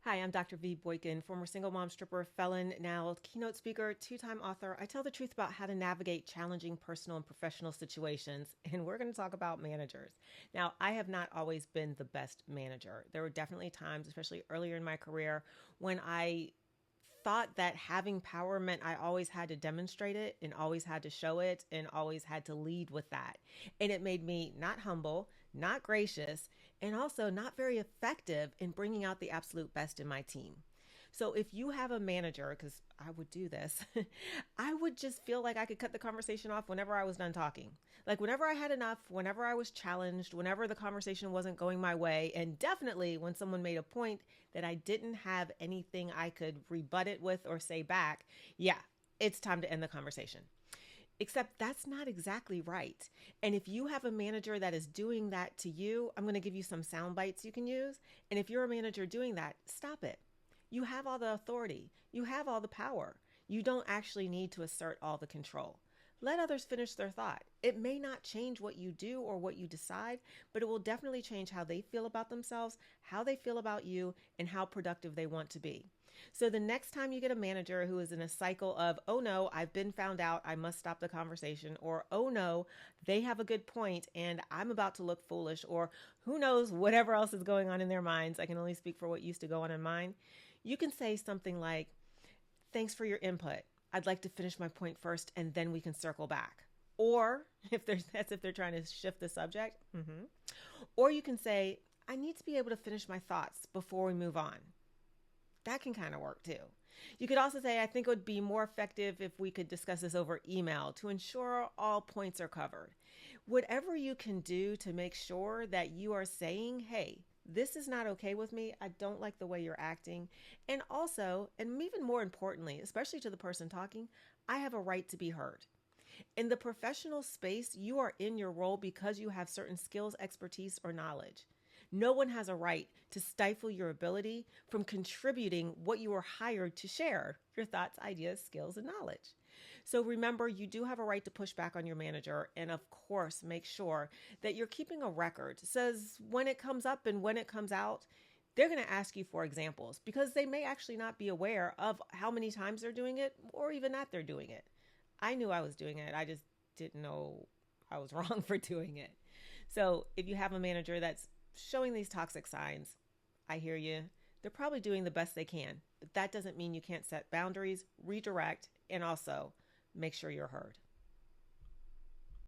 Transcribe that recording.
Hi, I'm Dr. V. Boykin, former single mom stripper, felon, now keynote speaker, two-time author. I tell the truth about how to navigate challenging personal and professional situations, and we're going to talk about managers. Now, I have not always been the best manager. There were definitely times, especially earlier in my career, when I thought that having power meant I always had to demonstrate it and always had to show it and always had to lead with that. And it made me not humble, not gracious, and also not very effective in bringing out the absolute best in my team. So if you have a manager, because I would do this, I would just feel like I could cut the conversation off whenever I was done talking. Like whenever I had enough, whenever I was challenged, whenever the conversation wasn't going my way, and definitely when someone made a point that I didn't have anything I could rebut it with or say back, yeah, it's time to end the conversation. Except that's not exactly right. And if you have a manager that is doing that to you, I'm going to give you some sound bites you can use. And if you're a manager doing that, stop it. You have all the authority. You have all the power. You don't actually need to assert all the control. Let others finish their thought. It may not change what you do or what you decide, but it will definitely change how they feel about themselves, how they feel about you, and how productive they want to be. So the next time you get a manager who is in a cycle of, oh no, I've been found out, I must stop the conversation, or oh no, they have a good point and I'm about to look foolish, or who knows, whatever else is going on in their minds, I can only speak for what used to go on in mine, you can say something like, thanks for your input. I'd like to finish my point first and then we can circle back. Or if they're trying to shift the subject. Or you can say, I need to be able to finish my thoughts before we move on. That can kind of work too. You could also say, I think it would be more effective if we could discuss this over email to ensure all points are covered. Whatever you can do to make sure that you are saying, hey, this is not okay with me. I don't like the way you're acting. And also, and even more importantly, especially to the person talking, I have a right to be heard. In the professional space, you are in your role because you have certain skills, expertise, or knowledge. No one has a right to stifle your ability from contributing what you were hired to share, your thoughts, ideas, skills, and knowledge. So remember, you do have a right to push back on your manager. And of course, make sure that you're keeping a record. It says when it comes up and when it comes out, they're going to ask you for examples because they may actually not be aware of how many times they're doing it or even that they're doing it. I knew I was doing it. I just didn't know I was wrong for doing it. So if you have a manager that's showing these toxic signs, I hear you. They're probably doing the best they can, but that doesn't mean you can't set boundaries, redirect, and also make sure you're heard.